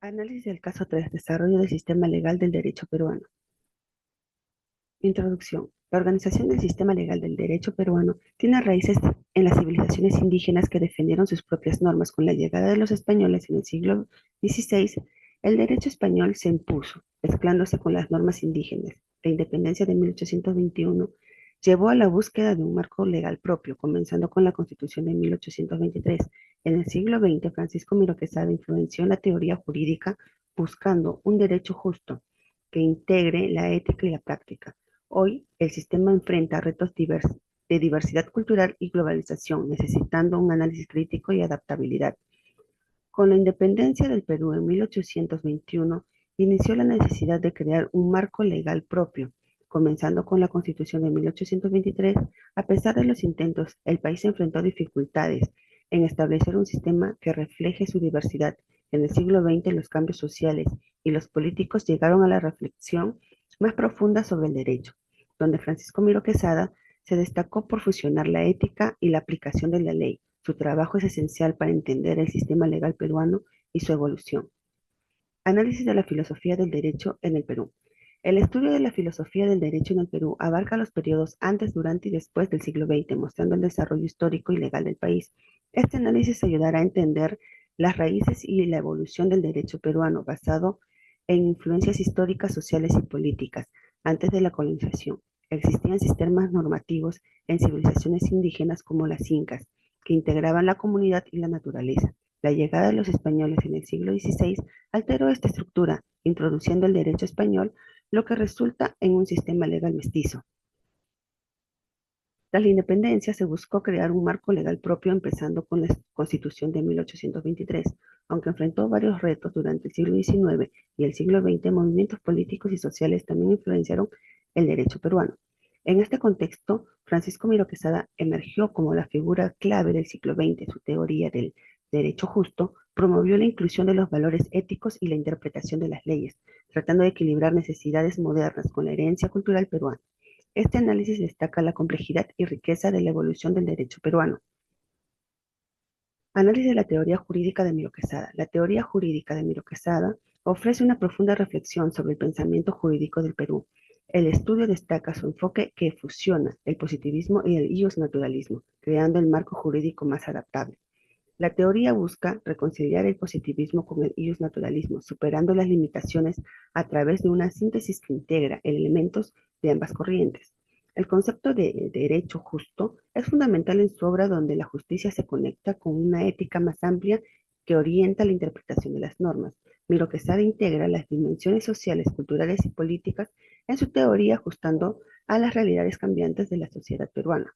Análisis del caso 3. Desarrollo del sistema legal del derecho peruano. Introducción. La organización del sistema legal del derecho peruano tiene raíces en las civilizaciones indígenas que defendieron sus propias normas. Con la llegada de los españoles en el siglo XVI, el derecho español se impuso, mezclándose con las normas indígenas. La independencia de 1821 llevó a la búsqueda de un marco legal propio, comenzando con la Constitución de 1823. En el siglo XX, Francisco Miró Quesada influenció en la teoría jurídica buscando un derecho justo que integre la ética y la práctica. Hoy, el sistema enfrenta retos de diversidad cultural y globalización, necesitando un análisis crítico y adaptabilidad. Con la independencia del Perú en 1821, inició la necesidad de crear un marco legal propio. Comenzando con la Constitución de 1823, a pesar de los intentos, el país enfrentó dificultades en establecer un sistema que refleje su diversidad. En el siglo XX, los cambios sociales y los políticos llegaron a la reflexión más profunda sobre el derecho, donde Francisco Miró Quesada se destacó por fusionar la ética y la aplicación de la ley. Su trabajo es esencial para entender el sistema legal peruano y su evolución. Análisis de la filosofía del derecho en el Perú. El estudio de la filosofía del derecho en el Perú abarca los periodos antes, durante y después del siglo XX, mostrando el desarrollo histórico y legal del país. Este análisis ayudará a entender las raíces y la evolución del derecho peruano, basado en influencias históricas, sociales y políticas. Antes de la colonización, existían sistemas normativos en civilizaciones indígenas como las incas, que integraban la comunidad y la naturaleza. La llegada de los españoles en el siglo XVI alteró esta estructura, introduciendo el derecho español, lo que resulta en un sistema legal mestizo. Tras la independencia se buscó crear un marco legal propio, empezando con la Constitución de 1823. Aunque enfrentó varios retos durante el siglo XIX y el siglo XX, movimientos políticos y sociales también influenciaron el derecho peruano. En este contexto, Francisco Miró Quesada emergió como la figura clave del siglo XX. Su teoría del derecho justo promovió la inclusión de los valores éticos y la interpretación de las leyes, tratando de equilibrar necesidades modernas con la herencia cultural peruana. Este análisis destaca la complejidad y riqueza de la evolución del derecho peruano. Análisis de la teoría jurídica de Miró Quesada. La teoría jurídica de Miró Quesada ofrece una profunda reflexión sobre el pensamiento jurídico del Perú. El estudio destaca su enfoque que fusiona el positivismo y el iusnaturalismo, creando el marco jurídico más adaptable. La teoría busca reconciliar el positivismo con el iusnaturalismo, superando las limitaciones a través de una síntesis que integra elementos de ambas corrientes. El concepto de derecho justo es fundamental en su obra, donde la justicia se conecta con una ética más amplia que orienta la interpretación de las normas. Miró Quesada integra las dimensiones sociales, culturales y políticas en su teoría, ajustando a las realidades cambiantes de la sociedad peruana.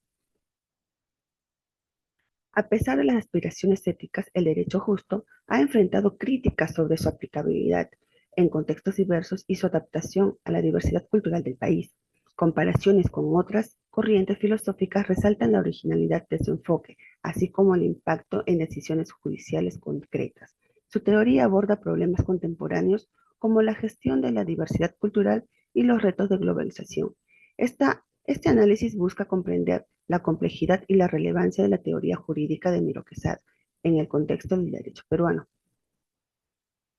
A pesar de las aspiraciones éticas, el derecho justo ha enfrentado críticas sobre su aplicabilidad en contextos diversos y su adaptación a la diversidad cultural del país. Comparaciones con otras corrientes filosóficas resaltan la originalidad de su enfoque, así como el impacto en decisiones judiciales concretas. Su teoría aborda problemas contemporáneos como la gestión de la diversidad cultural y los retos de globalización. Este análisis busca comprender la complejidad y la relevancia de la teoría jurídica de Miró Quesada en el contexto del derecho peruano.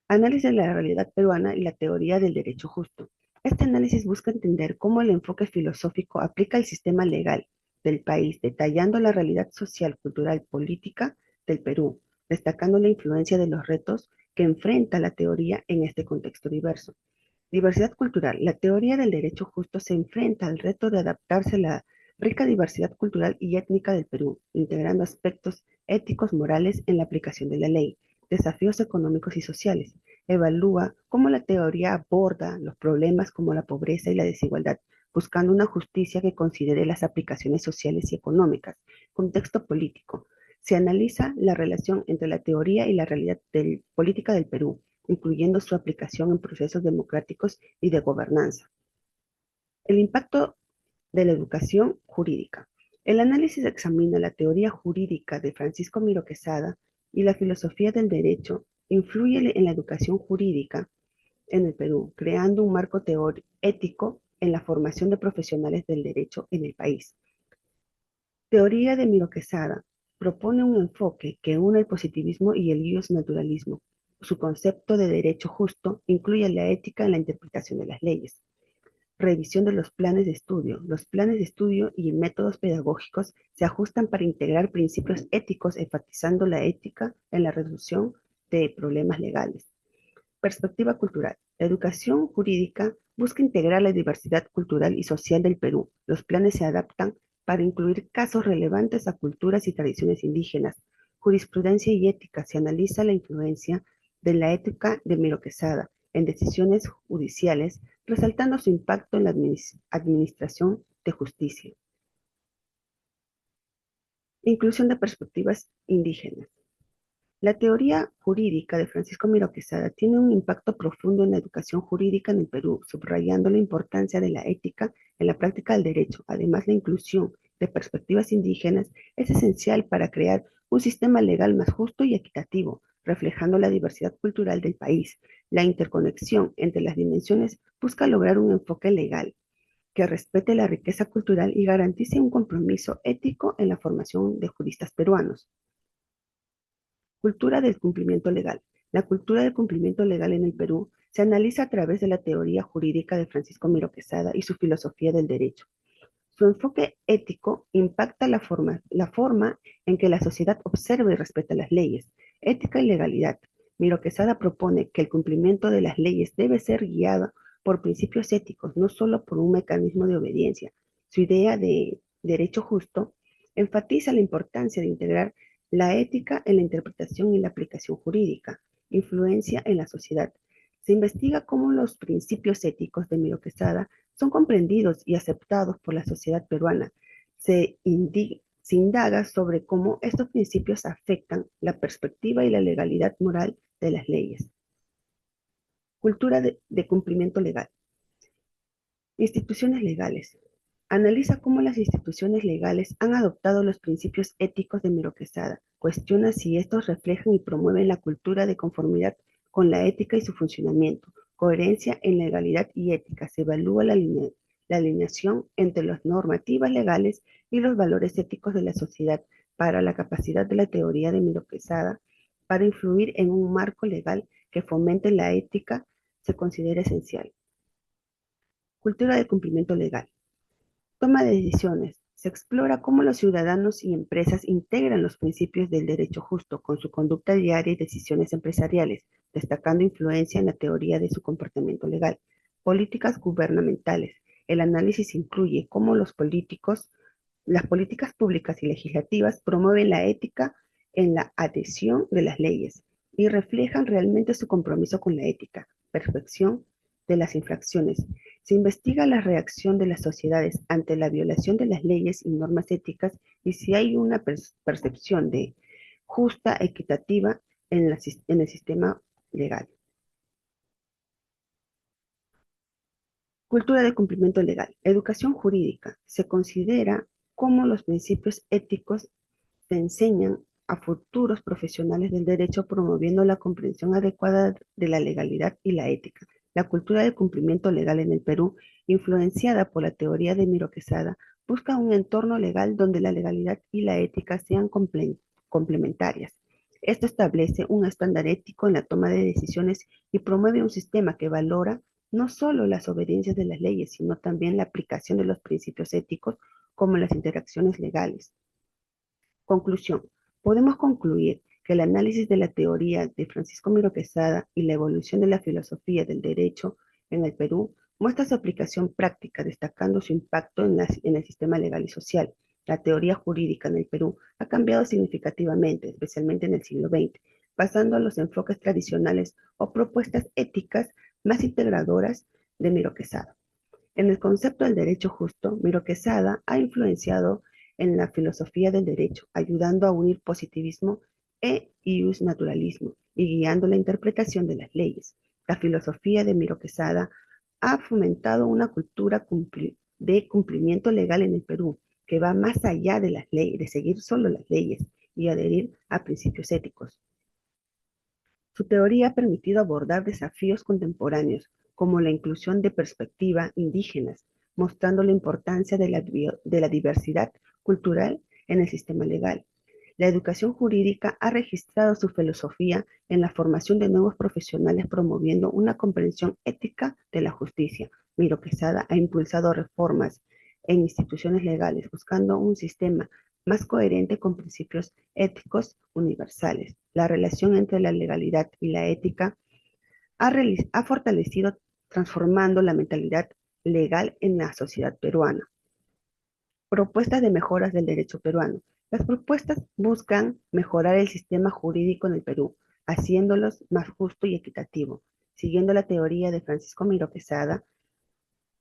Análisis de la realidad peruana y la teoría del derecho justo. Este análisis busca entender cómo el enfoque filosófico aplica el sistema legal del país, detallando la realidad social, cultural, política del Perú, destacando la influencia de los retos que enfrenta la teoría en este contexto diverso. Diversidad cultural. La teoría del derecho justo se enfrenta al reto de adaptarse a la rica diversidad cultural y étnica del Perú, integrando aspectos éticos, morales en la aplicación de la ley. Desafíos económicos y sociales. Evalúa cómo la teoría aborda los problemas como la pobreza y la desigualdad, buscando una justicia que considere las aplicaciones sociales y económicas. Contexto político. Se analiza la relación entre la teoría y la realidad política del Perú, incluyendo su aplicación en procesos democráticos y de gobernanza. El impacto de la educación jurídica. El análisis examina la teoría jurídica de Francisco Miró Quesada y la filosofía del derecho influye en la educación jurídica en el Perú, creando un marco ético en la formación de profesionales del derecho en el país. Teoría de Miró Quesada propone un enfoque que une el positivismo y el iusnaturalismo, su concepto de derecho justo incluye la ética en la interpretación de las leyes. Revisión de los planes de estudio. Los planes de estudio y métodos pedagógicos se ajustan para integrar principios éticos, enfatizando la ética en la resolución de problemas legales. Perspectiva cultural. La educación jurídica busca integrar la diversidad cultural y social del Perú. Los planes se adaptan para incluir casos relevantes a culturas y tradiciones indígenas. Jurisprudencia y ética. Se analiza la influencia de la ética de Miro Quesada en decisiones judiciales, resaltando su impacto en la administración de justicia. Inclusión de perspectivas indígenas. La teoría jurídica de Francisco Miro Quesada tiene un impacto profundo en la educación jurídica en el Perú, subrayando la importancia de la ética en la práctica del derecho. Además, la inclusión de perspectivas indígenas es esencial para crear un sistema legal más justo y equitativo, reflejando la diversidad cultural del país. La interconexión entre las dimensiones busca lograr un enfoque legal que respete la riqueza cultural y garantice un compromiso ético en la formación de juristas peruanos. Cultura del cumplimiento legal. La cultura del cumplimiento legal en el Perú se analiza a través de la teoría jurídica de Francisco Miro Quesada y su filosofía del derecho. Su enfoque ético impacta la forma en que la sociedad observa y respeta las leyes. Ética y legalidad. Miro Quesada propone que el cumplimiento de las leyes debe ser guiado por principios éticos, no solo por un mecanismo de obediencia. Su idea de derecho justo enfatiza la importancia de integrar la ética en la interpretación y la aplicación jurídica. Influencia en la sociedad. Se investiga cómo los principios éticos de Miro Quesada son comprendidos y aceptados por la sociedad peruana. Se indaga sobre cómo estos principios afectan la perspectiva y la legalidad moral de las leyes. Cultura de cumplimiento legal. Instituciones legales. Analiza cómo las instituciones legales han adoptado los principios éticos de Miro Quesada. Cuestiona si estos reflejan y promueven la cultura de conformidad con la ética y su funcionamiento. Coherencia en legalidad y ética. Se evalúa la alineación entre las normativas legales y los valores éticos de la sociedad para la capacidad de la teoría de Miro Quesada para influir en un marco legal que fomente la ética se considera esencial. Cultura de cumplimiento legal. Toma de decisiones. Se explora cómo los ciudadanos y empresas integran los principios del derecho justo con su conducta diaria y decisiones empresariales, destacando influencia en la teoría de su comportamiento legal. Políticas gubernamentales. El análisis incluye cómo las políticas públicas y legislativas promueven la ética en la adhesión de las leyes y reflejan realmente su compromiso con la ética. Perfección de las infracciones. Se investiga la reacción de las sociedades ante la violación de las leyes y normas éticas y si hay una percepción de justa, equitativa en el sistema legal. Cultura de cumplimiento legal. Educación jurídica. Se considera cómo los principios éticos se enseñan a futuros profesionales del derecho promoviendo la comprensión adecuada de la legalidad y la ética. La cultura de cumplimiento legal en el Perú, influenciada por la teoría de Miro Quesada, busca un entorno legal donde la legalidad y la ética sean complementarias. Esto establece un estándar ético en la toma de decisiones y promueve un sistema que valora no solo las obediencias de las leyes, sino también la aplicación de los principios éticos como las interacciones legales. Conclusión. Podemos concluir que el análisis de la teoría de Francisco Miro Quesada y la evolución de la filosofía del derecho en el Perú muestra su aplicación práctica, destacando su impacto en el sistema legal y social. La teoría jurídica en el Perú ha cambiado significativamente, especialmente en el siglo XX, pasando a los enfoques tradicionales o propuestas éticas más integradoras de Miro Quesada. En el concepto del derecho justo, Miro Quesada ha influenciado en la filosofía del derecho, ayudando a unir positivismo e naturalismo y guiando la interpretación de las leyes. La filosofía de Miro Quesada ha fomentado una cultura de cumplimiento legal en el Perú, que va más allá de las leyes, de seguir solo las leyes y adherir a principios éticos. Su teoría ha permitido abordar desafíos contemporáneos, como la inclusión de perspectivas indígenas, mostrando la importancia de la diversidad cultural en el sistema legal. La educación jurídica ha registrado su filosofía en la formación de nuevos profesionales promoviendo una comprensión ética de la justicia. Miro Quesada ha impulsado reformas en instituciones legales buscando un sistema más coherente con principios éticos universales. La relación entre la legalidad y la ética ha fortalecido transformando la mentalidad legal en la sociedad peruana. Propuestas de mejoras del derecho peruano. Las propuestas buscan mejorar el sistema jurídico en el Perú, haciéndolos más justo y equitativo, siguiendo la teoría de Francisco Miró Quesada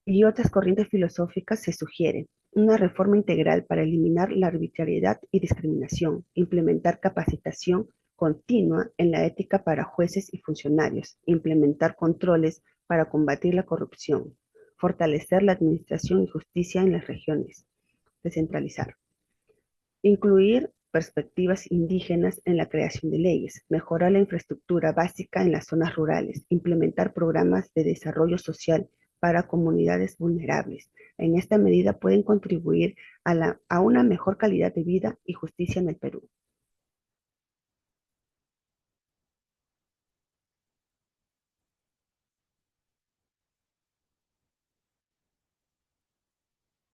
y otras corrientes filosóficas se sugiere una reforma integral para eliminar la arbitrariedad y discriminación, implementar capacitación continua en la ética para jueces y funcionarios, implementar controles para combatir la corrupción, fortalecer la administración y justicia en las regiones, descentralizar, incluir perspectivas indígenas en la creación de leyes, mejorar la infraestructura básica en las zonas rurales, implementar programas de desarrollo social para comunidades vulnerables. En esta medida pueden contribuir a una mejor calidad de vida y justicia en el Perú.